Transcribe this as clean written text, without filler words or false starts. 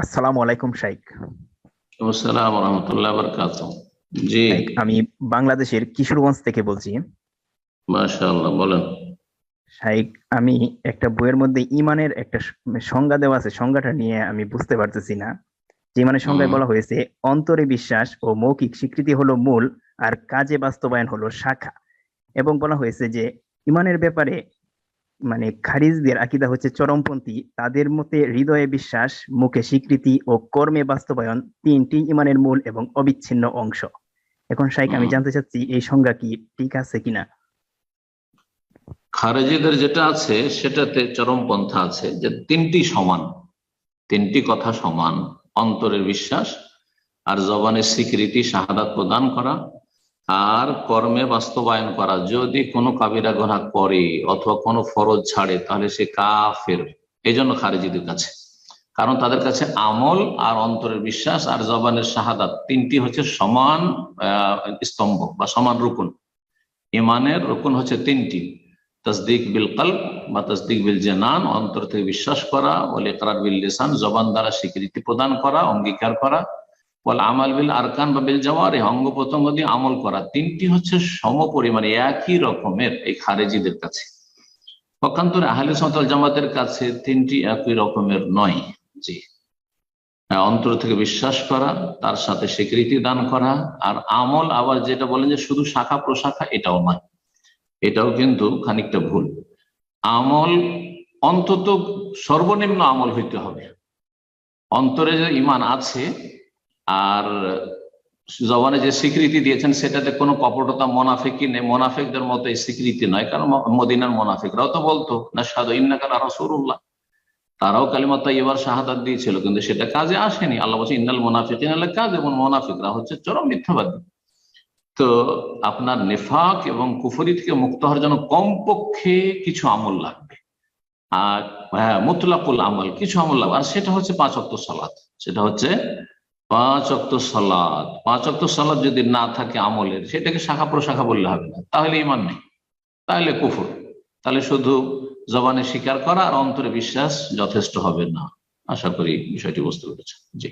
আসসালামু আলাইকুম শাইখ। আসসালামু রহমতুল্লাহ বারাকাতুহু। জি। শাইখ, আমি বাংলাদেশের কিশোরগঞ্জ থেকে বলছি। মাশাআল্লাহ, বলেন। শাইখ, আমি একটা বইয়ের মধ্যে ইমানের একটা সংজ্ঞা দেওয়া আছে, সংজ্ঞাটা নিয়ে আমি বুঝতে পারতেছি না। যে ইমানের সংজ্ঞায় হুম। বলা হয়েছে, অন্তরে বিশ্বাস ও মৌখিক স্বীকৃতি হলো মূল, আর কাজে বাস্তবায়ন হলো শাখা। এবং বলা হয়েছে যে ইমানের ব্যাপারে মানে খারিজদের আকীদা হচ্ছে চরমপন্থী, তাদের মতে হৃদয়ে বিশ্বাস, মুখে স্বীকৃতি ও কর্মে বাস্তবায়ন তিনটি ইমানের মূল এবং অবিচ্ছিন্ন অংশ। এখন শাইখ, আমি হুম। জানতে চাচ্ছি এই সংজ্ঞা কি ঠিক আছে কিনা। খারেজিদের যেটা আছে সেটাতে চরমপন্থা আছে যে তিনটি সমান, তিনটি কথা সমান: অন্তরের বিশ্বাস, আর জবানের স্বীকৃতি শাহাদাত প্রদান করা, আর কর্মে বাস্তবায়ন করা। যদি কোনো কাবিরা গুনাহ করে অথবা কোনো ফরজ ছাড়ে তাহলে সে কাফের। এই জন্য খারেজিদের কাছে, কারণ তাদের কাছে আমল আর অন্তরের বিশ্বাস আর জবানের শাহাদাত তিনটি হচ্ছে সমান স্তম্ভ বা সমান রুকুন। ইমানের রুকুন হচ্ছে তিনটি: তাসদিক বিল কলব বা তাসদিক বিল জানান, অন্তর থেকে বিশ্বাস করা; ওয়াল ইকরার বিল লিসান, জবান দ্বারা স্বীকৃতি প্রদান করা, অঙ্গীকার করা; ওয়াল আমাল বিল আরকান বা বিল জাওয়ারিহ, অঙ্গ প্রত্যঙ্গ দিয়ে আমল করা। তিনটি হচ্ছে সমপরিমাণে একই রকমের এই খারেজিদের কাছে। পক্ষান্তরে আহলে সুন্নাত ওয়াল জামাতের কাছে তিনটি একই রকমের নয়। জি। অন্তর থেকে বিশ্বাস করা, তার সাথে স্বীকৃতি দান করা, আর আমল আবার যেটা বলেন যে শুধু শাখা প্রশাখা, এটাও নয়। এটাও কিন্তু খানিকটা ভুল। আমল অন্তত সর্বনিম্ন আমল হইতে হবে। অন্তরে যে ঈমান আছে আর জবানে যে স্বীকৃতি দিয়েছেন সেটাতে কোনো কপটতা মোনাফিকি নেই, মোনাফিকদের মতো এই স্বীকৃতি নয়। কারণ মদিনার মোনাফিকরাও তো বলতো নাশহাদু ইন্নাকা লারাসূলুল্লাহ, তারাও কালিমা তাইয়্যিবার শাহাদাত দিয়েছিল, কিন্তু সেটা কাজে আসেনি। আল্লাহ বলছে ইন্নাল মুনাফিকিনা লাকাযিবুন, মুনাফিকরা হচ্ছে চরম মিথ্যাবাদী। তো আপনার নেফাক এবং কুফরি থেকে মুক্ত হওয়ার জন্য কমপক্ষে কিছু আমল লাগবে। আর হ্যাঁ, মুতলাকুল আমল কিছু আমল লাগবে, আর সেটা হচ্ছে 5 ওয়াক্ত সালাত। সেটা হচ্ছে 5 ওয়াক্ত সালাত। 5 ওয়াক্ত সালাত যদি না থাকে আমলের, সেটাকে শাখা প্রশাখা বললে হবে না, তাহলে ঈমান নেই, তাহলে কুফর। তাহলে শুধু জবানে স্বীকার করা আর অন্তরে বিশ্বাস যথেষ্ট হবে না। আশা করি বিষয়টি বুঝতে পেরেছেন। জি।